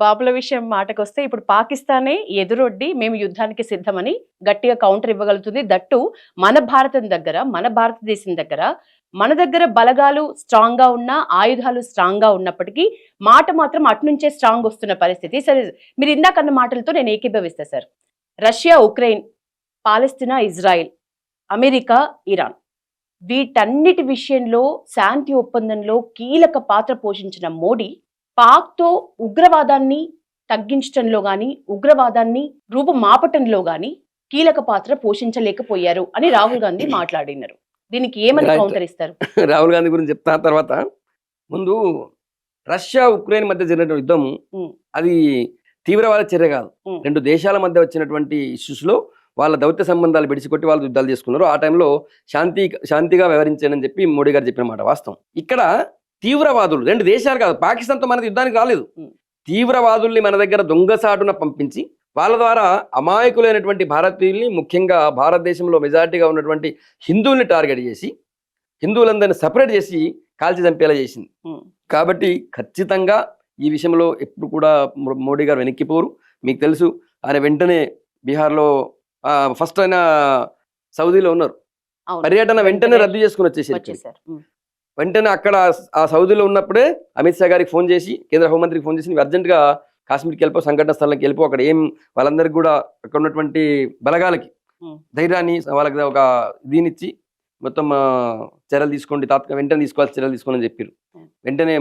బాబుల విషయం మాటకొస్తే ఇప్పుడు పాకిస్తానే ఎదురొడ్డి మేము యుద్ధానికి సిద్ధమని గట్టిగా కౌంటర్ ఇవ్వగలుగుతుంది. దట్టు మన భారతదేశం దగ్గర మన దగ్గర బలగాలు స్ట్రాంగ్ గా ఉన్నా, ఆయుధాలు స్ట్రాంగ్ గా ఉన్నప్పటికీ మాట మాత్రం అటునుంచే స్ట్రాంగ్ వస్తున్న పరిస్థితి. సరే, మీరు ఇందాకన్న మాటలతో నేను ఏకీభవిస్తా సార్. రష్యా, ఉక్రెయిన్, పాలస్తీనా, ఇజ్రాయిల్, అమెరికా, ఇరాన్ వీటన్నిటి విషయంలో శాంతి ఒప్పందంలో కీలక పాత్ర పోషించిన మోడీ పాక్తో ఉగ్రవాదాన్ని తగ్గించడంలో గాని, ఉగ్రవాదాన్ని రూపుమాపటంలో గాని కీలక పాత్ర పోషించలేకపోయారు అని రాహుల్ గాంధీ మాట్లాడినారు. దీనికి ఏమని కౌంటర్ ఇస్తారు? రాహుల్ గాంధీ గురించి చెప్తా. తర్వాత ముందు రష్యా ఉక్రెయిన్ మధ్య జరిగిన యుద్ధం అది తీవ్రవాద చర్య కాదు. రెండు దేశాల మధ్య వచ్చినటువంటి ఇష్యూస్ లో వాళ్ళ దౌత్య సంబంధాలు విడిచికొట్టి వాళ్ళు యుద్ధాలు చేసుకున్నారు. ఆ టైంలో శాంతిగా వ్యవహరించానని చెప్పి మోడీ గారు చెప్పిన మాట వాస్తవం. ఇక్కడ తీవ్రవాదులు రెండు దేశాలు కాదు, పాకిస్తాన్తో మనది యుద్ధానికి రాలేదు. తీవ్రవాదుల్ని మన దగ్గర దొంగసాటున పంపించి వాళ్ళ ద్వారా అమాయకులైనటువంటి భారతీయుల్ని, ముఖ్యంగా భారతదేశంలో మెజారిటీగా ఉన్నటువంటి హిందువుల్ని టార్గెట్ చేసి హిందువులందరినీ సపరేట్ చేసి కాల్చి చంపేలా చేసింది. కాబట్టి ఖచ్చితంగా ఈ విషయంలో ఎప్పుడు కూడా మోడీ గారు వెనక్కిపోరు. మీకు తెలుసు, ఆయన వెంటనే బీహార్లో ఫస్ట్ ఆయన సౌదీలో ఉన్నారు, పర్యటన వెంటనే రద్దు చేసుకుని వచ్చేసారు. వెంటనే అక్కడ ఆ సౌదీలో ఉన్నప్పుడే అమిత్ షా గారికి ఫోన్ చేసి, కేంద్ర హోంమంత్రికి ఫోన్ చేసి, అర్జెంటుగా కాశ్మీర్కి వెళ్ళిపో, సంఘటన స్థలానికి వెళ్ళిపో, అక్కడ ఏం వాళ్ళందరికీ కూడా అక్కడ ఉన్నటువంటి బలగాలకి ధైర్యాన్ని వాళ్ళకి ఒక దీనిచ్చి మొత్తం చర్యలు తీసుకోండి, వెంటనే తీసుకోవాల్సిన చర్యలు తీసుకోండి అని చెప్పారు. వెంటనే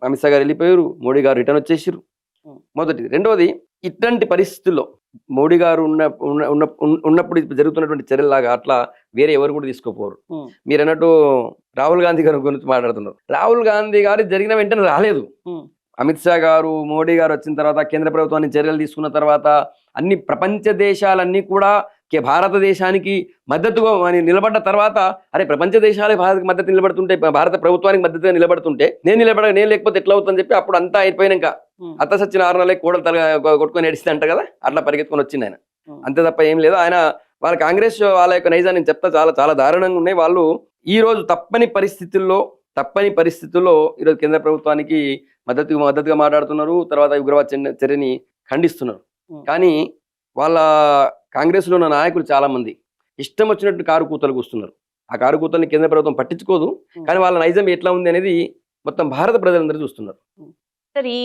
అమిత్ షా గారు వెళ్ళిపోయారు, మోడీ గారు రిటర్న్ వచ్చేసారు. మొదటిది. రెండవది, ఇట్లాంటి పరిస్థితుల్లో మోడీ గారు ఉన్నప్పుడు జరుగుతున్నటువంటి చర్యలాగా అట్లా వేరే ఎవరు కూడా తీసుకోపోరు. మీరు అన్నట్టు రాహుల్ గాంధీ గారి గురించి మాట్లాడుతున్నారు. రాహుల్ గాంధీ గారు జరిగిన వెంటనే రాలేదు. అమిత్ షా గారు, మోడీ గారు వచ్చిన తర్వాత, కేంద్ర ప్రభుత్వాన్ని చర్యలు తీసుకున్న తర్వాత అన్ని ప్రపంచ దేశాలన్నీ కూడా భారతదేశానికి మద్దతుగా నిలబడ్డ తర్వాత, అరే ప్రపంచ దేశాలే భారతకి మద్దతు నిలబడుతుంటే, భారత ప్రభుత్వానికి మద్దతుగా నిలబడుతుంటే నేను లేకపోతే ఎట్లా అవుతుందని చెప్పి అప్పుడు అంతా అయిపోయినాక అత్త సచ్చిన 6 నెలలకి కోడలు తల కొట్టుకొని ఏడిస్తే అంట కదా, అట్లా పరిగెత్తుకొని వచ్చింది ఆయన. అంతే తప్ప ఏం లేదు. ఆయన వాళ్ళ కాంగ్రెస్ వాళ్ళ యొక్క నైజాన్ని నేను చెప్తా, చాలా చాలా దారుణంగా ఉన్నాయి. వాళ్ళు ఈ రోజు తప్పని పరిస్థితుల్లో ఈరోజు కేంద్ర ప్రభుత్వానికి మద్దతుగా మాట్లాడుతున్నారు. తర్వాత ఉగ్రవాద చర్యని ఖండిస్తున్నారు. కానీ వాళ్ళ కాంగ్రెస్ లో ఉన్న నాయకులు చాలా మంది ఇష్టం వచ్చినట్టు కారు కూతలు కూస్తున్నారు. ఆ కారు కూతల్ని కేంద్ర ప్రభుత్వం పట్టించుకోదు. కానీ వాళ్ళ నైజం ఎట్లా ఉంది అనేది మొత్తం భారత ప్రజలందరూ చూస్తున్నారు. సార్, ఈ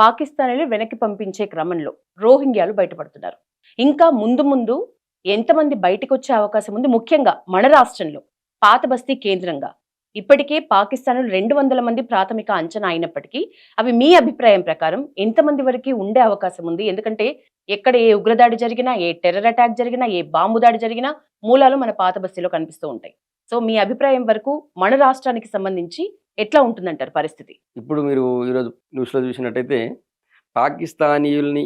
పాకిస్తాన్ వెనక్కి పంపించే క్రమంలో రోహింగ్యాలు బయటపడుతున్నారు. ఇంకా ముందు ఎంతమంది బయటకు వచ్చే అవకాశం ఉంది? ముఖ్యంగా మన రాష్ట్రంలో పాత బస్తీ కేంద్రంగా ఇప్పటికే పాకిస్తాన్ 200 మంది ప్రాథమిక అంచనా అయినప్పటికీ అవి మీ అభిప్రాయం ప్రకారం ఎంతమంది వరకు ఉండే అవకాశం ఉంది? ఎందుకంటే ఎక్కడ ఏ ఉగ్రదాడి జరిగినా, ఏ టెర్రర్ అటాక్ జరిగినా, ఏ బాంబు దాడి జరిగినా మూలాలు మన పాత బస్తీలో కనిపిస్తూ ఉంటాయి. సో మీ అభిప్రాయం వరకు మన రాష్ట్రానికి సంబంధించి ఎట్లా ఉంటుందంటారు పరిస్థితి? ఇప్పుడు మీరు ఈరోజు న్యూస్ లో చూసినట్టయితే పాకిస్తానీయుల్ని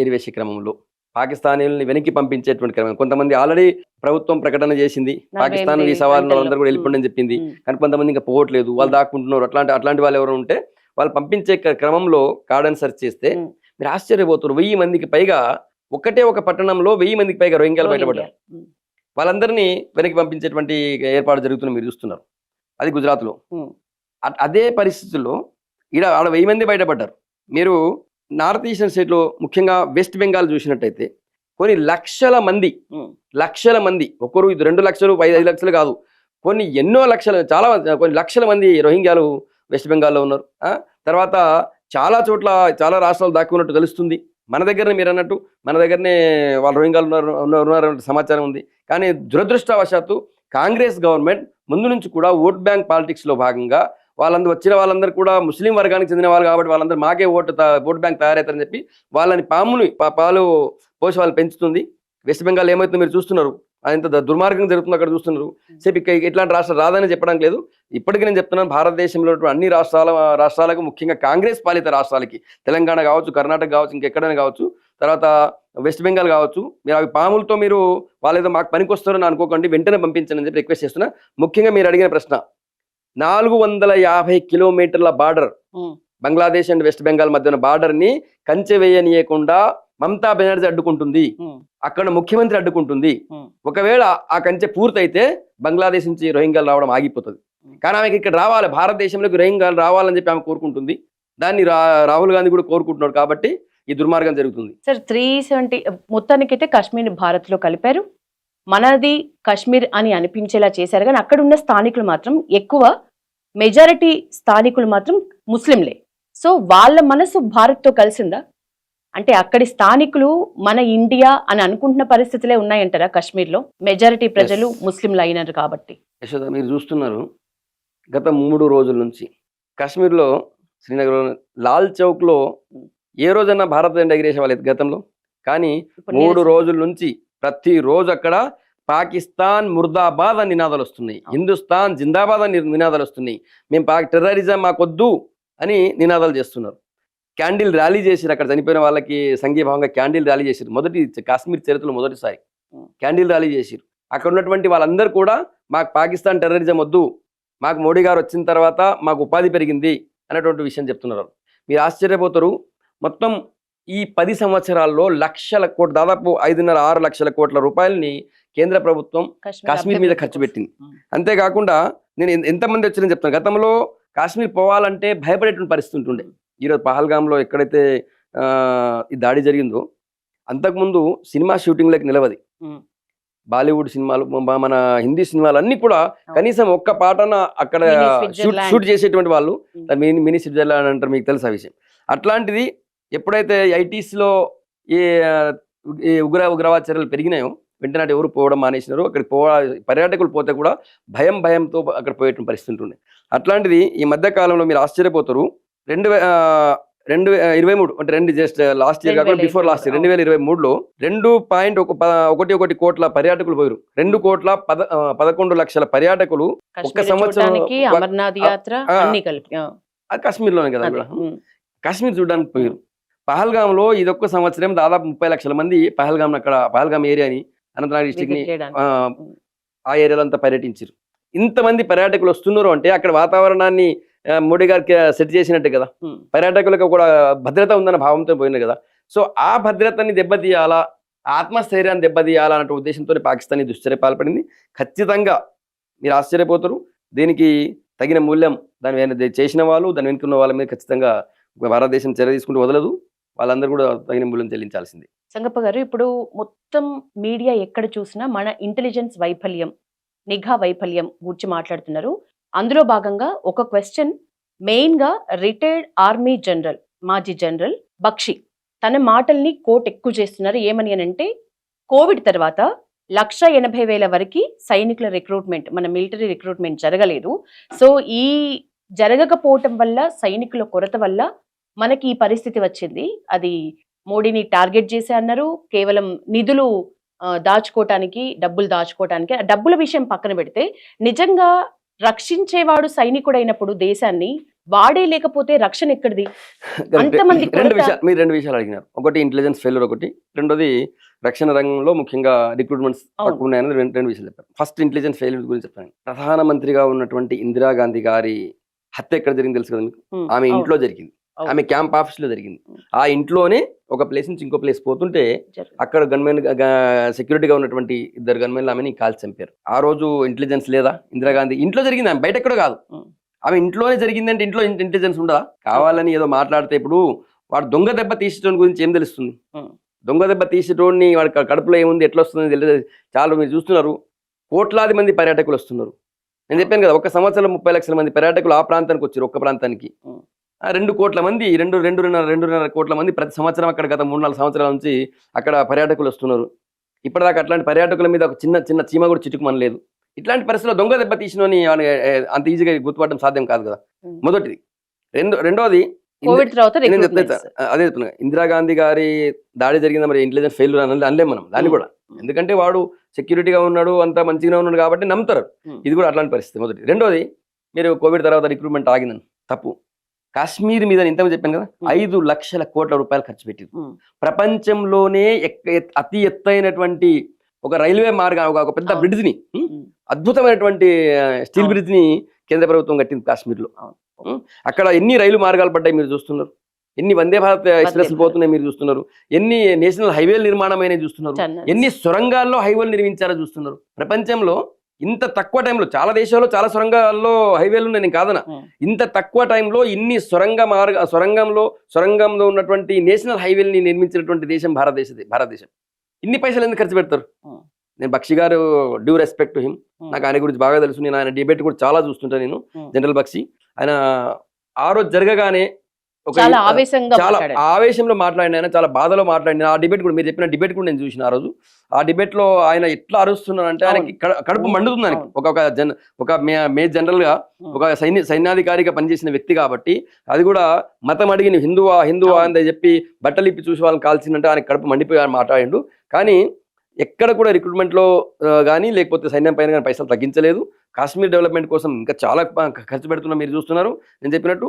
ఏరివేసే క్రమంలో, పాకిస్తానీయుల్ని వెనక్కి పంపించేటువంటి క్రమం, కొంతమంది ఆల్రెడీ ప్రభుత్వం ప్రకటన చేసింది పాకిస్తాన్ ఈ సవాళ్ళు అందరూ కూడా వెళ్ళిపోండి అని చెప్పింది. కానీ కొంతమంది ఇంకా పోవట్లేదు, వాళ్ళు దాక్కుంటున్నారు. అట్లాంటి వాళ్ళు ఎవరు ఉంటే వాళ్ళు పంపించే క్రమంలో కార్డన్ సెర్చ్ చేస్తే మీరు ఆశ్చర్యపోతారు. 1000 మందికి పైగా, ఒకటే ఒక పట్టణంలో 1000 మందికి పైగా రోహింగ్యాలు బయటపడ్డారు. వాళ్ళందరినీ వెనక్కి పంపించేటువంటి ఏర్పాటు జరుగుతున్న మీరు చూస్తున్నారు. అది గుజరాత్ లో. అదే పరిస్థితుల్లో ఆడ 1000 మంది బయటపడ్డారు. మీరు నార్త్ ఈస్టర్న్ స్టేట్ లో, ముఖ్యంగా వెస్ట్ బెంగాల్ చూసినట్టయితే కొన్ని లక్షల మంది, ఒకరు 2 లక్షలు 5 లక్షలు కాదు, ఎన్నో లక్షలు, కొన్ని లక్షల మంది రోహింగ్యాలు వెస్ట్ బెంగాల్లో ఉన్నారు. తర్వాత చాలా చోట్ల చాలా రాష్ట్రాలు దాక్కున్నట్టు తెలుస్తుంది. మన దగ్గరనే మీరు అన్నట్టు మన దగ్గరనే వాళ్ళు రోహింగ్యాలు ఉన్నారన్న సమాచారం ఉంది. కానీ దురదృష్టవశాత్తు కాంగ్రెస్ గవర్నమెంట్ ముందు నుంచి కూడా ఓట్ బ్యాంక్ పాలిటిక్స్ లో భాగంగా వచ్చిన వాళ్ళందరూ కూడా ముస్లిం వర్గానికి చెందిన వాళ్ళు కాబట్టి వాళ్ళందరూ మాకే ఓట్ బ్యాంక్ తయారవుతారని చెప్పి వాళ్ళని పాలు పోసి వాళ్ళు పెంచుతుంది. వెస్ట్ బెంగాల్ ఏమైతుందో మీరు చూస్తున్నారు. అంత దుర్మార్గం జరుగుతుంది అక్కడ చూస్తున్నారు. సేపు ఇట్లాంటి రాష్ట్రం రాదని చెప్పడం లేదు. ఇప్పటికీ నేను చెప్తున్నాను, భారతదేశంలో అన్ని రాష్ట్రాలకు, ముఖ్యంగా కాంగ్రెస్ పాలిత రాష్ట్రాలకి, తెలంగాణ కావచ్చు, కర్ణాటక కావచ్చు, ఇంకెక్కడైనా కావచ్చు, తర్వాత వెస్ట్ బెంగాల్ కావచ్చు, మీరు అవి పాములతో మీరు వాళ్ళేదో మాకు పనికొస్తారని అనుకోకండి, వెంటనే పంపించండి అని చెప్పి రిక్వెస్ట్ చేస్తున్నా. ముఖ్యంగా మీరు అడిగిన ప్రశ్న, 450 కిలోమీటర్ల border, Bangladesh and west Bengal మధ్య ఉన్న బార్డర్ ని కంచె వేయనీయకుండా మమతా బెనర్జీ అడ్డుకుంటుంది, అక్కడ ముఖ్యమంత్రి అడ్డుకుంటుంది. ఒకవేళ ఆ కంచె పూర్తయితే బంగ్లాదేశ్ నుంచి రోహింగ్యాలు రావడం ఆగిపోతుంది. కానీ ఆమెకి ఇక్కడ రావాలి, భారతదేశంలోకి రోహింగ్యాలు రావాలని చెప్పి ఆమె కోరుకుంటుంది. దాన్ని రాహుల్ గాంధీ కూడా కోరుకుంటున్నాడు కాబట్టి ఈ దుర్మార్గం జరుగుతుంది. సార్ 370 మొత్తానికైతే కాశ్మీర్ భారత్ లో కలిపారు, మనది కాశ్మీర్ అని అనిపించేలా చేశారు. కానీ అక్కడ ఉన్న స్థానికులు మాత్రం ఎక్కువ, మెజారిటీ స్థానికులు మాత్రం ముస్లింలే. సో వాళ్ళ మనసు భారత్ తో కలిసిందా? అంటే అక్కడి స్థానికులు మన ఇండియా అని అనుకుంటున్న పరిస్థితులే ఉన్నాయంటారా? కాశ్మీర్లో మెజారిటీ ప్రజలు ముస్లింలు అయినారు కాబట్టి. యశోద, మీరు చూస్తున్నారు గత 3 రోజుల నుంచి కాశ్మీర్లో, శ్రీనగర్లో, లాల్ చౌక్లో ఏ రోజన్నా భారత జెండా ఎగిరేసే వాళ్ళు గతంలో. కానీ 3 రోజుల నుంచి ప్రతిరోజు అక్కడ పాకిస్తాన్ ముర్దాబాద్ అని నినాదాలు వస్తున్నాయి, హిందుస్థాన్ జిందాబాద్ అని నినాదాలు వస్తున్నాయి, మేము టెర్రరిజం మాకొద్దు అని నినాదాలు చేస్తున్నారు. క్యాండిల్ ర్యాలీ చేసిరు, అక్కడ చనిపోయిన వాళ్ళకి సంఘీభావంగా క్యాండిల్ ర్యాలీ చేసిరు. మొదటి కాశ్మీర్ చరిత్రలో మొదటిసారి క్యాండిల్ ర్యాలీ చేసిరు. అక్కడ ఉన్నటువంటి వాళ్ళందరూ కూడా మాకు పాకిస్తాన్ టెర్రరిజం వద్దు, మాకు మోడీ గారు వచ్చిన తర్వాత మాకు ఉపాధి పెరిగింది అనేటువంటి విషయం చెప్తున్నారు. మీరు ఆశ్చర్యపోతారు, మొత్తం ఈ 10 సంవత్సరాల్లో లక్షల కోట్లు, దాదాపు 5.5-6 లక్షల కోట్ల రూపాయలని కేంద్ర ప్రభుత్వం కాశ్మీర్ మీద ఖర్చు పెట్టింది. అంతేకాకుండా నేను ఎంతమంది వచ్చిరని చెప్తాను. గతంలో కాశ్మీర్ పోవాలంటే భయపడేటువంటి పరిస్థితి ఉంటుండే. ఈరోజు పహల్గామ్లో ఎక్కడైతే ఈ దాడి జరిగిందో, అంతకుముందు సినిమా షూటింగ్లకు నిలవది. బాలీవుడ్ సినిమాలు, మన హిందీ సినిమాలు అన్ని కూడా కనీసం ఒక్క పాటన అక్కడ షూట్ చేసేటువంటి వాళ్ళు. మినీ స్విట్జర్లాండ్ అంటారు, మీకు తెలుసు ఆ విషయం. అట్లాంటిది ఎప్పుడైతే ఐటీస్లో ఈ ఉగ్రవాద చర్యలు పెరిగినాయో వెంటనే ఎవరు పోవడం మానేసినారు. అక్కడికి పర్యాటకులు పోతే కూడా భయంతో అక్కడ పోయేటువంటి పరిస్థితి ఉంటుండే. అట్లాంటిది ఈ మధ్య కాలంలో మీరు ఆశ్చర్యపోతారు, 2023 అంటే జస్ట్ లాస్ట్ ఇయర్ కాకుండా బిఫోర్ లాస్ట్ ఇయర్ 2023లో 2.11 కోట్ల పర్యాటకులు పోయారు. 2.11 లక్షల పర్యాటకులు ఒక్క సంవత్సరం కాశ్మీర్లోనే కదా, కాశ్మీర్ చూడడానికి పోయారు. పహల్గామ్లో ఇదొక్క సంవత్సరం దాదాపు 30 లక్షల మంది పహల్గామ్ ఏరియాని, అనంతనాగ్ డిస్ట్రిక్ట్ ని, ఆ ఏరియాలో అంతా పర్యటించారు. ఇంతమంది పర్యాటకులు వస్తున్నారు అంటే అక్కడ వాతావరణాన్ని మోడీ గారికి సెట్ చేసినట్టే కదా. పర్యాటకులకు కూడా భద్రత ఉందన్న భావంతో పోయినారు కదా. సో ఆ భద్రతని దెబ్బతీయాలా, ఆత్మస్థైర్యాన్ని దెబ్బతీయాలా అన్న ఉద్దేశంతో పాకిస్తాన్ ఈ దుశ్చర్య పాల్పడింది. ఖచ్చితంగా మీరు ఆశ్చర్యపోతారు, దీనికి తగిన మూల్యం దాని చేసిన వాళ్ళు, దాని వెనుకున్న వాళ్ళ మీద ఖచ్చితంగా భారతదేశం చర్య తీసుకుంటూ వదలదు. వాళ్ళందరూ కూడా తగిన మూల్యం చెల్లించాల్సింది. సంగప్ప గారు, ఇప్పుడు మొత్తం మీడియా ఎక్కడ చూసినా మన ఇంటెలిజెన్స్ వైఫల్యం, నిఘా వైఫల్యం గురించి మాట్లాడుతున్నారు. అందులో భాగంగా ఒక క్వశ్చన్ మెయిన్గా రిటైర్డ్ ఆర్మీ జనరల్, మాజీ జనరల్ బక్షి తన మాటల్ని కోట్ ఎక్కువ చేస్తున్నారు. ఏమని అంటే, కోవిడ్ తర్వాత 1,80,000 వరకు సైనికుల రిక్రూట్మెంట్, మన మిలిటరీ రిక్రూట్మెంట్ జరగలేదు. సో ఈ జరగకపోవటం వల్ల, సైనికుల కొరత వల్ల మనకి ఈ పరిస్థితి వచ్చింది. అది మోడీని టార్గెట్ చేసి అన్నారు. కేవలం నిధులు దాచుకోవటానికి, డబ్బులు దాచుకోవటానికి. ఆ డబ్బుల విషయం పక్కన పెడితే, నిజంగా రక్షించేవాడు సైనికుడైనప్పుడు దేశాన్ని వాడే లేకపోతే రక్షణ ఎక్కడిది? అంతమంది మీరు 2 విషయాలు అడిగినారు. ఒకటి ఇంటెలిజెన్స్ ఫెయిల్యూర్, ఒకటి రెండోది రక్షణ రంగంలో ముఖ్యంగా రిక్రూట్మెంట్స్ తక్కువ ఉన్నాయని 2 విషయాలు చెప్పారు. ఫస్ట్ ఇంటెలిజెన్స్ ఫెయిల్యూర్ గురించి చెప్పాను. ప్రధానమంత్రిగా ఉన్నటువంటి ఇందిరాగాంధీ గారి హత్య ఎక్కడ జరిగింది తెలుసు కదా మీకు? ఆమె ఇంట్లో జరిగింది, ఆమె క్యాంప్ ఆఫీస్ లో జరిగింది. ఆ ఇంట్లోనే ఒక ప్లేస్ నుంచి ఇంకో ప్లేస్ పోతుంటే అక్కడ గన్మెన్, సెక్యూరిటీగా ఉన్నటువంటి 2 గన్మెన్లు ఆమెని కాల్చి చంపారు. ఆ రోజు ఇంటెలిజెన్స్ లేదా? ఇందిరాగాంధీ ఇంట్లో జరిగింది, ఆమె బయట ఎక్కడో కాదు, ఆమె ఇంట్లోనే జరిగింది. అంటే ఇంట్లో ఇంటెలిజెన్స్ ఉండదా? కావాలని ఏదో మాట్లాడితే, ఇప్పుడు వాడు దొంగ దెబ్బ తీసేటోని గురించి ఏం తెలుస్తుంది? దొంగ దెబ్బ తీసేటోడిని వాడి కడుపులో ఏముంది, ఎట్లా వస్తుంది తెలియదు. చాలా మీరు చూస్తున్నారు, కోట్లాది మంది పర్యాటకులు వస్తున్నారు. నేను చెప్పాను కదా, ఒక సంవత్సరం 30 లక్షల మంది పర్యాటకులు ఆ ప్రాంతానికి వచ్చారు. ఒక్క ప్రాంతానికి 2 కోట్ల మంది, 2.5 కోట్ల మంది ప్రతి సంవత్సరం అక్కడ గత 3-4 సంవత్సరాల నుంచి అక్కడ పర్యాటకులు వస్తున్నారు. ఇప్పటిదాకా అట్లాంటి పర్యాటకుల మీద ఒక చిన్న చీమ కూడా చిటుకుమనలేదు. ఇట్లాంటి పరిస్థితుల్లో దొంగ దెబ్బ తీసినోని అంత ఈజీగా గుర్తుపడడం సాధ్యం కాదు కదా, మొదటిది. రెండోది అదే చెప్తున్నా, ఇందిరాగాంధీ గారి దాడి జరిగిందా మరి ఇంటెలిజెన్స్ ఫెయిల్యూర్ అనలేం మనం దాన్ని కూడా. ఎందుకంటే వాడు సెక్యూరిటీగా ఉన్నాడు, అంత మంచిగా ఉన్నాడు కాబట్టి నమ్ముతారు. ఇది కూడా అట్లాంటి పరిస్థితి మొదటి. రెండోది, మీరు కోవిడ్ తర్వాత రిక్రూట్మెంట్ ఆగిందని తప్పు. కాశ్మీర్ మీద ఇంతకు చెప్పాను కదా, 5 లక్షల కోట్ల రూపాయలు ఖర్చు పెట్టింది. ప్రపంచంలోనే అతి ఎత్తైనటువంటి ఒక రైల్వే మార్గం, ఒక పెద్ద బ్రిడ్జ్ ని, అద్భుతమైనటువంటి స్టీల్ బ్రిడ్జ్ ని కేంద్ర ప్రభుత్వం కట్టింది కాశ్మీర్లో. అక్కడ ఎన్ని రైలు మార్గాలు పడ్డాయి మీరు చూస్తున్నారు, ఎన్ని వందే భారత్ ఎక్స్ప్రెస్ పోతున్నాయి మీరు చూస్తున్నారు, ఎన్ని నేషనల్ హైవేలు నిర్మాణం అయినా చూస్తున్నారు, ఎన్ని సొరంగాల్లో హైవేలు నిర్మించారో చూస్తున్నారు. ప్రపంచంలో ఇంత తక్కువ టైంలో చాలా దేశాల్లో చాలా సొరంగాల్లో హైవేలు ఉన్నాయి, నేను కాదన. Hmm. ఇంత తక్కువ టైంలో ఇన్ని సొరంగంలో ఉన్నటువంటి నేషనల్ హైవేల్ని నిర్మించినటువంటి దేశం భారతదేశం. ఇన్ని పైసలు ఎందుకు ఖర్చు పెడతారు? Hmm. నేను బక్షి గారు due respect to him, Hmm. నాకు ఆయన గురించి బాగా తెలుసు. నేను ఆయన డిబేట్ కూడా చాలా చూస్తుంటాను నేను. Hmm. జనరల్ బక్షి ఆయన ఆ రోజు జరగగానే చాలా ఆవేశంగా చాలా మాట్లాడారు. ఆవేశంలో మాట్లాడిన ఆయన, చాలా బాధలో మాట్లాడిన. ఆ డిబేట్ కూడా మీరు చెప్పిన డిబేట్ కూడా నేను చూసిన ఆ రోజు. ఆ డిబేట్ లో ఆయన ఎట్లా అరుస్తున్నారంటే ఆయనకి కడుపు మండుతుంది. ఆయనకి ఒక మేజర్ జనరల్ గా ఒక సైన్యాధికారిగా పనిచేసిన వ్యక్తి కాబట్టి, అది కూడా మతం అడిగి నువ్వు హిందువా అని చెప్పి బట్టలు ఇప్పి చూసి వాళ్ళని కాల్చిందంటే ఆయన కడుపు మండిపోయి ఆయన మాట్లాడిండు. కానీ ఎక్కడ కూడా రిక్రూట్మెంట్ లో కానీ లేకపోతే సైన్యం పైన కానీ పైసలు తగ్గించలేదు. కాశ్మీర్ డెవలప్మెంట్ కోసం ఇంకా చాలా ఖర్చు పెడుతున్నా, మీరు చూస్తున్నారు నేను చెప్పినట్టు.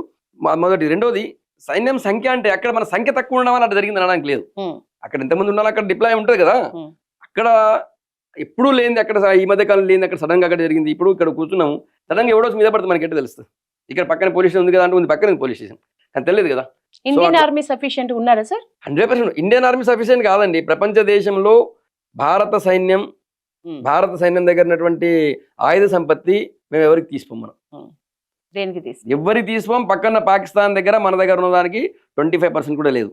మొదటి. రెండోది, సైన్యం సంఖ్య అంటే అక్కడ మన సంఖ్య తక్కువ ఉండడం వల్ల అట్లా జరిగింది అనడానికి లేదు. అక్కడ ఎంతమంది ఉండాలి, అక్కడ డిప్లాయ్ ఉంటుంది కదా. అక్కడ ఎప్పుడూ లేనిది, అక్కడ ఈ మధ్య కాలం లేనిది అక్కడ సడన్ గా అక్కడ జరిగింది. ఇప్పుడు ఇక్కడ కూర్చున్నాము, సడన్ గా ఎవడో మీద పడితే మనకి ఎట్లా తెలుస్తుంది? ఇక్కడ పక్కన పోలీస్ స్టేషన్ ఉంది కదా అంటే ఉంది, పక్కన పోలీస్ స్టేషన్, కానీ తెలియదు కదా. ఇండియన్ ఆర్మీ సఫిషియెంట్ ఉన్నారా సార్? 100% ఇండియన్ ఆర్మీ సఫిషియెంట్ కాదండి. ప్రపంచ దేశంలో భారత సైన్యం దగ్గర ఉన్నటువంటి ఆయుధ సంపత్తి మేము ఎవరికి తీసుకోం. మనం దేనికి ఎవరికి తీసుకోం. పక్కన పాకిస్తాన్ దగ్గర మన దగ్గర ఉన్న దానికి 25% కూడా లేదు.